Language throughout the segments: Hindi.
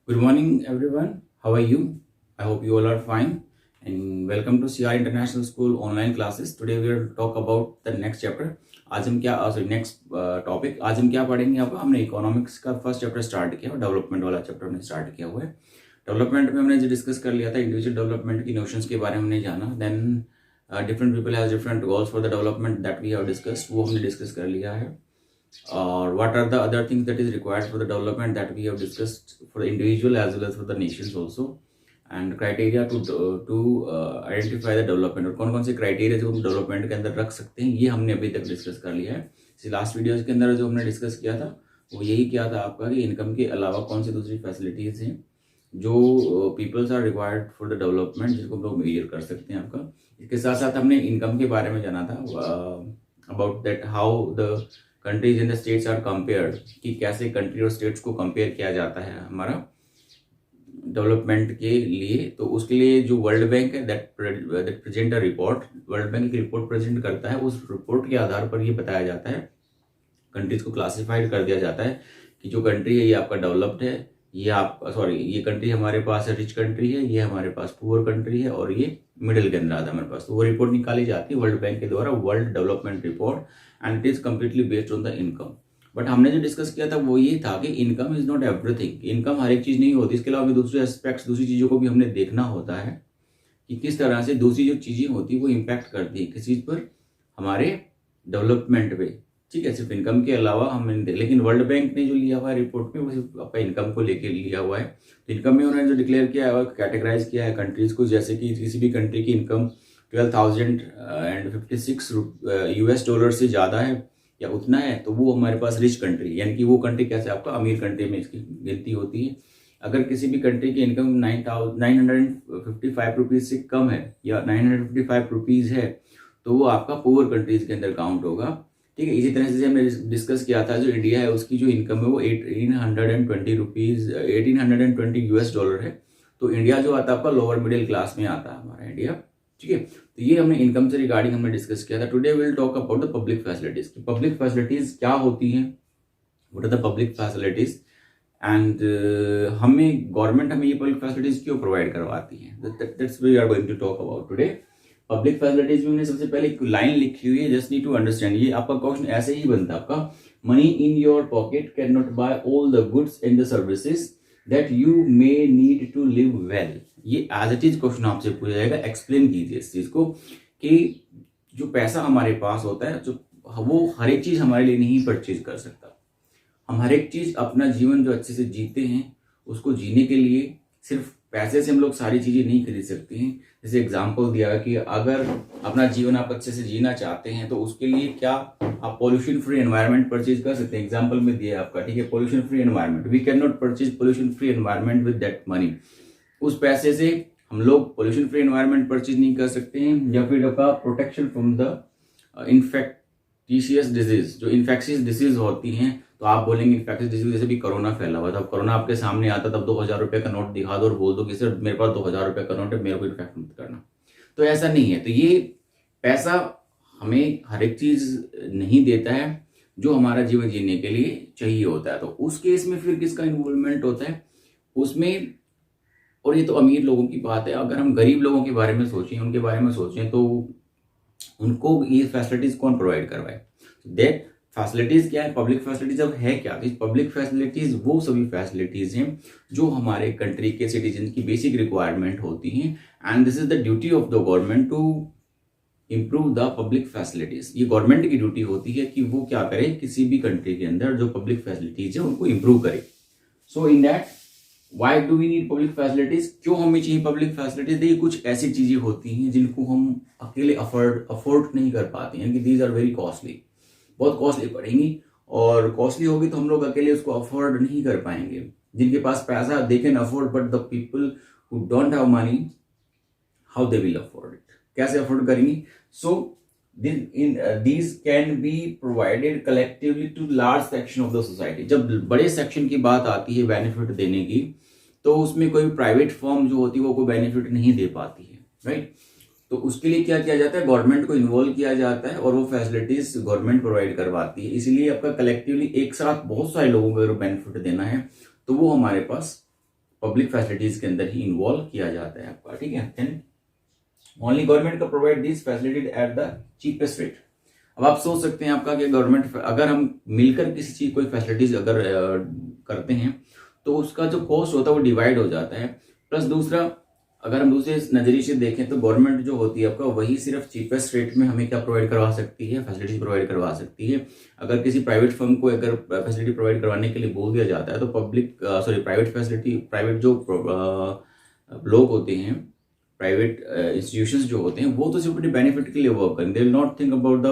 Good morning, everyone. How are you? I hope you all are fine. And welcome to CR International School online classes. Today we will talk about the next chapter. आज हम क्या नेक्स्ट टॉपिक आज हम क्या पढ़ेंगे? आपका हमने इकोनॉमिक्स का फर्स्ट चैप्टर स्टार्ट किया और डेवलपमेंट वाला चैप्टर हमने स्टार्ट किया हुआ है। डेवलपमेंट में हमने जो डिस्कस कर लिया था इंडिविजुअल डेवलपमेंट की नोशंस के बारे में हमने जाना। Then different people has different goals for the development that we have discussed, वो हमने डिस्कस कर लिया है। Or what are the other things that is required for the development that we have discussed for the individual as well as for the nations also, and criteria to identify the development, और कौन कौन से क्राइटेरिया जो हम डेवलपमेंट के अंदर रख सकते हैं, ये हमने अभी तक डिस्कस कर लिया है। लास्ट वीडियोज के अंदर जो हमने डिस्कस किया था वो यही किया था आपका कि इनकम के अलावा कौन सी दूसरी फैसिलिटीज हैं जो peoples are required for the development, जिसको हम लोग मेजर कर सकते हैं आपका। इसके साथ साथ हमने इनकम के बारे में जाना था, about that how the countries in the states are compared, कि कैसे कंट्री और स्टेट्स को कंपेयर किया जाता है हमारा डेवलपमेंट के लिए। तो उसके लिए जो वर्ल्ड बैंक है that present a report, world bank एक रिपोर्ट प्रेजेंट करता है। उस रिपोर्ट के आधार पर ये बताया जाता है, कंट्रीज को क्लासिफाइड कर दिया जाता है कि जो कंट्री है ये आपका डेवलप्ड है, ये कंट्री हमारे पास रिच कंट्री है, ये हमारे पास पुअर कंट्री है, और ये मिडिल के अंदर आता है हमारे पास। तो वो रिपोर्ट निकाली जाती है वर्ल्ड बैंक के द्वारा, world development report, and it is completely based on the income. But हमने जो डिस्कस किया था वो ये था कि income is not everything, income हर एक चीज नहीं होती। इसके अलावा भी दूसरे एस्पेक्ट्स, दूसरी चीजों को भी हमने देखना होता है कि किस तरह से दूसरी जो चीजें होती है वो इम्पैक्ट करती है किस चीज पर, हमारे डेवलपमेंट पे। ठीक है, सिर्फ इनकम के अलावा हम लेकिन वर्ल्ड बैंक ने जो लिया हुआ है रिपोर्ट में वो सिर्फ आपका इनकम को लेके लिया हुआ है। तो इनकम में उन्होंने जो डिक्लेयर किया है, कैटेगराइज किया है कंट्रीज को, जैसे कि किसी भी कंट्री की इनकम 12,056 US डॉलर से ज़्यादा है या उतना है तो वो हमारे पास रिच कंट्री, यानी कि वो कंट्री कैसे आपका अमीर कंट्री में इसकी गिनती होती है। अगर किसी भी कंट्री की इनकम 9,955 रुपीज़ से कम है या 955 रुपीज़ है तो वो आपका पुअर कंट्रीज के अंदर काउंट होगा। ठीक है, इसी तरह से हमने डिस्कस किया था जो इंडिया है उसकी जो इनकम है वो 1820 US डॉलर है। तो इंडिया जो आता है आपका लोअर मिडिल क्लास में आता है हमारा इंडिया। ठीक है, तो ये हमने इनकम से रिगार्डिंग हमने डिस्कस किया था। Today will talk about the public facilities. Public facilities क्या होती हैं, what are the public facilities, and government हमें ये पब्लिक फैसिलिटीज क्यों प्रोवाइड करवाती है, that's we are going to talk about today. Public facilities में हमने सबसे पहले एक लाइन लिखी हुई है, जस्ट नीड टू अंडरस्टैंड। ये आपका क्वेश्चन ऐसे ही बनता है आपका, money in your pocket can not buy all the goods and the services that you may need to live well. ये एज इट इज क्वेश्चन आपसे पूछा जाएगा, एक्सप्लेन कीजिए इस चीज को कि जो पैसा हमारे पास होता है जो वो हर एक चीज हमारे लिए नहीं परचेज कर सकता। हम हर एक चीज अपना जीवन जो अच्छे से जीते हैं उसको जीने के लिए सिर्फ पैसे से हम लोग सारी चीजें नहीं खरीद सकते हैं। जैसे एग्जांपल दिया कि अगर अपना जीवन आप अच्छे से जीना चाहते हैं तो उसके लिए क्या आप पॉल्यूशन फ्री एनवायरनमेंट परचेज कर सकते हैं। एग्जांपल में दिया आपका, ठीक है, pollution free environment, we can not purchase pollution free environment with that money. उस पैसे से हम लोग पॉल्यूशन फ्री एनवायरनमेंट परचेज नहीं कर सकते हैं। या फिर आपका प्रोटेक्शन फ्रॉम द इन्फेक्टिशियस डिजीज, जो इन्फेक्शियस डिजीज होती हैं, तो आप बोलेंगे इन्फेक्शियस डिजीज जैसे भी कोरोना फैला हुआ था, अब कोरोना आपके सामने आता तब 2,000 रुपए का नोट दिखा दो और बोल दो कि सर मेरे पास 2,000 रुपए का नोट है, मेरे को इन्फेक्ट मत करना। तो ऐसा नहीं है। तो ये पैसा हमें हर एक चीज नहीं देता है जो हमारा जीवन जीने के लिए चाहिए होता है। तो उस केस में फिर किसका इन्वॉल्वमेंट होता है उसमें, और ये तो अमीर लोगों की बात है। अगर हम गरीब लोगों के बारे में सोचें, उनके बारे में सोचें, तो उनको ये फैसिलिटीज कौन प्रोवाइड करवाए। दैट फैसिलिटीज क्या है, पब्लिक फैसिलिटीज अब है क्या। पब्लिक फैसिलिटीज वो सभी फैसिलिटीज हैं जो हमारे कंट्री के सिटीजन की बेसिक रिक्वायरमेंट होती हैं, and this is the duty of the government to improve the public facilities. ये गवर्नमेंट की ड्यूटी होती है कि वो क्या करे, किसी भी कंट्री के अंदर जो पब्लिक फैसिलिटीज है उनको इम्प्रूव करे। So in that why do we need public facilities, क्यों हमें चाहिए पब्लिक फैसिलिटीज। देखिए कुछ ऐसी चीजें होती हैं जिनको हम अकेले अफोर्ड नहीं कर पाते हैं, दीज आर वेरी कॉस्टली, बहुत कॉस्टली पड़ेंगी, और कॉस्टली होगी तो हम लोग अकेले उसको अफोर्ड नहीं कर पाएंगे। जिनके पास पैसा they can afford, but the people who don't have money how they will afford it, कैसे अफोर्ड करेंगे। सो these can be provided collectively to large section of the society। जब बड़े सेक्शन की बात आती है बेनिफिट देने की, तो उसमें कोई प्राइवेट फर्म जो होती है वो कोई बेनिफिट नहीं दे पाती है, राइट। तो उसके लिए क्या किया जाता है, गवर्नमेंट को इन्वॉल्व किया जाता है और वो फैसिलिटीज गवर्नमेंट प्रोवाइड करवाती है। इसलिए आपका कलेक्टिवली एक साथ बहुत सारे लोगों को अगर बेनिफिट देना है तो वो हमारे पास पब्लिक फैसिलिटीज के अंदर ही इन्वॉल्व किया जाता है आपका, ठीक है। ओनली गवर्नमेंट का provide this facilities at the cheapest rate. अब आप सोच सकते हैं आपका कि गवर्नमेंट, अगर हम मिलकर किसी चीज कोई फैसिलिटीज अगर करते हैं तो उसका जो कॉस्ट होता है वो डिवाइड हो जाता है। प्लस दूसरा, अगर हम दूसरे नजरिए से देखें तो गवर्नमेंट जो होती है आपका वही सिर्फ चीपेस्ट रेट में हमें क्या प्रोवाइड करवा सकती है, फैसिलिटीज प्रोवाइड करवा सकती है। अगर किसी प्राइवेट फर्म को अगर फैसिलिटी प्रोवाइड करवाने के लिए बोल दिया जाता है तो प्राइवेट जो लोग होते हैं, प्राइवेट इंस्टीट्यूशंस जो होते हैं, वो तो सिर्फ अपने बेनिफिट के लिए वर्क करेंगे। They will not think about the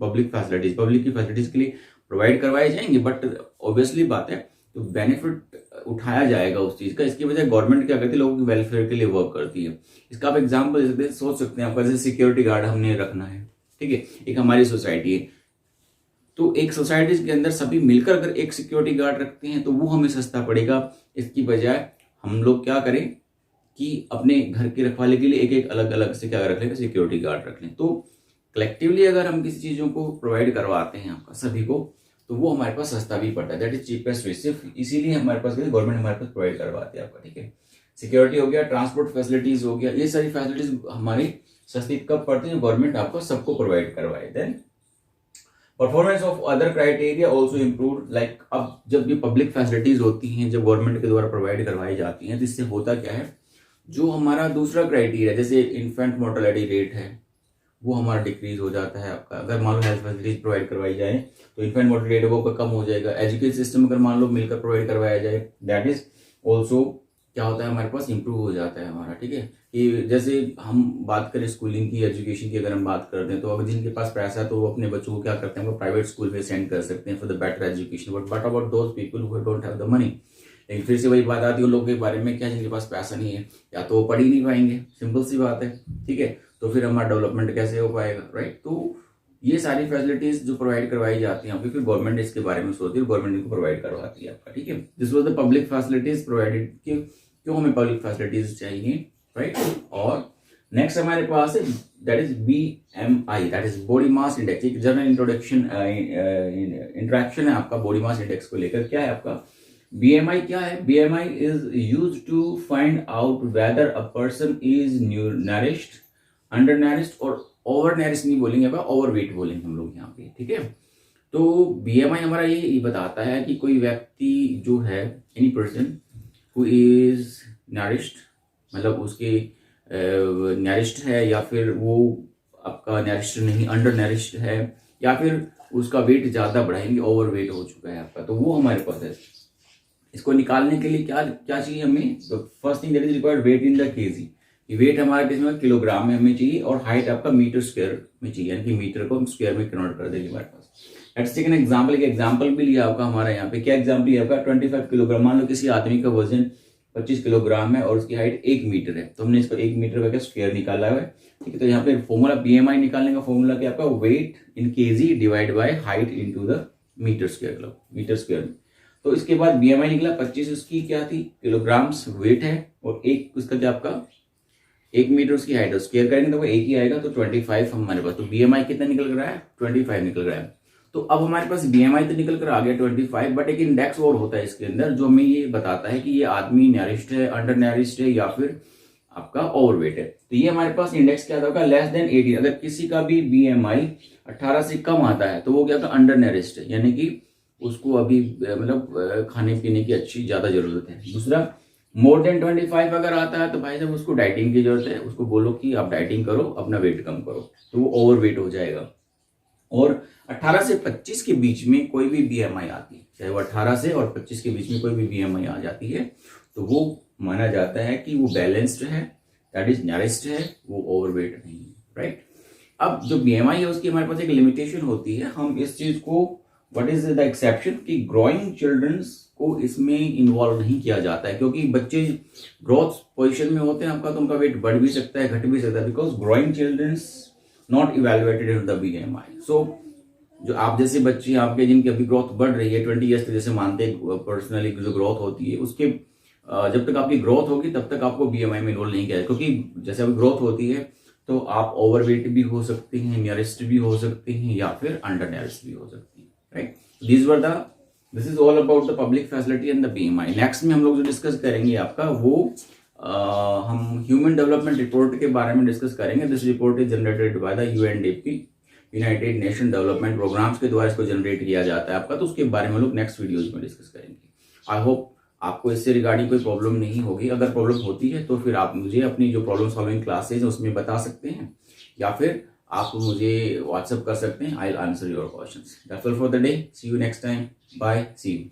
public facilities. Public की फैसिलिटीज के लिए प्रोवाइड करवाए जाएंगे, बट ऑब्वियसली बात है तो बेनिफिट उठाया जाएगा उस चीज का। इसकी वजह गवर्नमेंट क्या करती है, लोगों के वेलफेयर के लिए वर्क करती है। इसका आप एग्जाम्पल दे सकते हैं, सोच सकते हैं आपका, जैसे सिक्योरिटी गार्ड हमने रखना है, ठीक है, एक हमारी सोसाइटी है, तो एक सोसाइटी के अंदर सभी मिलकर अगर एक सिक्योरिटी गार्ड रखते हैं तो वो हमें सस्ता पड़ेगा। इसकी बजाय हम लोग क्या करें कि अपने घर की रखवाली के लिए एक एक अलग अलग से क्या रख लें, सिक्योरिटी गार्ड रख लें। तो कलेक्टिवली अगर हम किसी चीजों को प्रोवाइड करवाते हैं आपका सभी को, तो वो हमारे पास सस्ता भी पड़ता है। That is cheapest way. सिर्फ इसीलिए हमारे पास गवर्नमेंट हमारे पास प्रोवाइड करवाती है आपका, ठीक है। सिक्योरिटी हो गया, ट्रांसपोर्ट फैसिलिटीज हो गया, ये सारी फैसिलिटीज हमारी सस्ती कब पड़ती है, गवर्नमेंट आपको सबको प्रोवाइड करवाए। Then performance of other criteria also improve. Like अब जब ये पब्लिक फैसिलिटीज होती हैं, जब गवर्नमेंट के द्वारा प्रोवाइड करवाई जाती हैं, तो इससे होता क्या है, जो हमारा दूसरा क्राइटेरिया जैसे इन्फेंट मोर्टेलिटी रेट है वो हमारा डिक्रीज हो जाता है आपका। अगर मान लो हेल्थ फैसिलिटीज प्रोवाइड करवाई जाए तो इन्फेंट मोर्टेलिटी रेट वो कम हो जाएगा। एजुकेशन सिस्टम अगर मान लो मिलकर प्रोवाइड करवाया जाए, दैट इज ऑल्सो क्या होता है, हमारे पास इंप्रूव हो जाता है हमारा, ठीक है। कि जैसे हम बात करें स्कूलिंग की, एजुकेशन की अगर हम बात करते हैं, तो अगर जिनके पास पैसा है तो वो अपने बच्चों को क्या करते हैं, वो प्राइवेट स्कूल में सेंड कर सकते हैं for the better education. But about those people who don't have the money, लेकिन फिर से वही बात आती है उन लोगों के बारे में क्या, जिनके पास पैसा नहीं है, या तो वो पढ़ ही नहीं पाएंगे, सिंपल सी बात है, ठीक है। तो फिर हमारा डेवलपमेंट कैसे हो पाएगा, राइट। तो ये सारी फैसिलिटीज जो प्रोवाइड करवाई जाती हैं, फिर गवर्नमेंट इसके बारे में सोचती है, गवर्नमेंट इनको प्रोवाइड करवाती है आपका, ठीक है। This was the public facilities provided. क्यों हमें पब्लिक फैसिलिटीज चाहिए, राइट। और नेक्स्ट हमारे पास है that is BMI, that is body mass index. एक जनरल इंट्रोडक्शन है आपका बॉडी मास इंडेक्स को लेकर। क्या है आपका BMI, क्या है BMI is used to find out whether a person is nourished, under nourished और ओवर nourished नहीं बोलेंगे, ओवरवेट बोलेंगे हम लोग यहाँ पे, ठीक है। तो BMI हमारा ये बताता है कि कोई व्यक्ति जो है, any person who is nourished, मतलब उसके nourished है, या फिर वो आपका nourished नहीं, अंडर nourished है, या फिर उसका वेट ज्यादा बढ़ाएंगे, ओवरवेट हो चुका है आपका, तो वो हमारे पास है। इसको निकालने के लिए क्या क्या चाहिए हमें, तो first thing that is required weight in the KG. Weight हमारा किसमें, किलोग्राम में हमें चाहिए, और हाइट आपका मीटर स्क्वायर में चाहिए, यानी कि मीटर को हम स्क्वायर में कन्वर्ट कर देंगे हमारे पास। Let's take an example. के एग्जांपल भी लिया आपका हमारा यहाँ पे, क्या एग्जांपल लिया आपका 25 किलोग्राम। मान लो किसी आदमी का वजन 25 किलोग्राम है और उसकी हाइट 1 मीटर है, तो हमने इसको 1 मीटर का स्क्वायर निकाला है, ठीक है। तो यहाँ पे फॉर्मूला BMI निकालने का फॉर्मूला क्या आपका, weight in KG divide by height into the metre square, metre square में। तो इसके बाद BMI निकला 25, उसकी क्या थी, किलोग्राम्स वेट है, और एक उसका क्या आपका 1 मीटर उसकी हाइट है, स्क्वायर करेंगे तो वो एक ही आएगा, तो 25 हमारे पास। तो BMI कितना निकल रहा है, 25 निकल रहा है। तो अब हमारे पास BMI तो निकल कर आ गया 25, बट एक इंडेक्स और होता है इसके अंदर जो हमें ये बताता है कि ये आदमी nourished है, अंडर nourished है, या फिर आपका ओवरवेट है। तो ये हमारे पास इंडेक्स क्या होगा, लेस देन 18। अगर किसी का भी BMI 18 से कम आता है तो वो क्या होगा, अंडर nourished है, यानी कि उसको अभी मतलब खाने पीने की अच्छी ज्यादा जरूरत है। दूसरा, मोर देन 25 अगर आता है तो भाई साहब उसको डाइटिंग की जरूरत है, उसको बोलो कि आप डाइटिंग करो, अपना वेट कम करो, तो वो ओवरवेट हो जाएगा। और 18 से 25 के बीच में कोई भी BMI आती है, चाहे वो 18 से और 25 के बीच में कोई भी BMI आ जाती है, तो वो माना जाता है कि वो बैलेंस्ड है, दैट इज nourished है, वो ओवरवेट नहीं है, राइट। अब जो BMI है उसकी हमारे पास एक लिमिटेशन होती है। हम इस चीज को, व्हाट इज द एक्सेप्शन, कि ग्रोइंग चिल्ड्रंस को इसमें इन्वॉल्व नहीं किया जाता है, क्योंकि बच्चे ग्रोथ पोजीशन में होते हैं आपका, तो उनका वेट बढ़ भी सकता है, घट भी सकता है, because growing childrens not evaluated in the BMI। So जो आप जैसे बच्चे आपके जिनकी अभी ग्रोथ बढ़ रही है 20 ईयर्स तक, जैसे मानते हैं पर्सनली जो ग्रोथ होती है, उसके जब तक आपकी ग्रोथ होगी तब तक आपको BMI में इन्वॉल्व नहीं किया है, क्योंकि जैसे अभी ग्रोथ होती है तो आप ओवरवेट भी हो सकते हैं, nourished भी हो सकते हैं, या फिर अंडर nourished भी हो सकते हैं, right. These were the this is all about the public facility and the BMI. Next में हम लोग जो डिस्कस करेंगे आपका वो हम ह्यूमन डेवलपमेंट रिपोर्ट के बारे में डिस्कस करेंगे। This report is generated by the UNDP, United Nation Development Programmes के द्वारा इसको जनरेट किया जाता है आपका, तो उसके बारे में लोग नेक्स्ट वीडियोज में डिस्कस करेंगे। आई होप आपको इससे रिगार्डिंग कोई प्रॉब्लम नहीं होगी। अगर प्रॉब्लम होती है तो फिर आप मुझे अपनी जो प्रॉब्लम सॉल्विंग क्लासेज है उसमें बता सकते हैं, या फिर आप मुझे व्हाट्सएप कर सकते हैं। I will answer your questions. That's all for the day. See you next time. Bye, see you.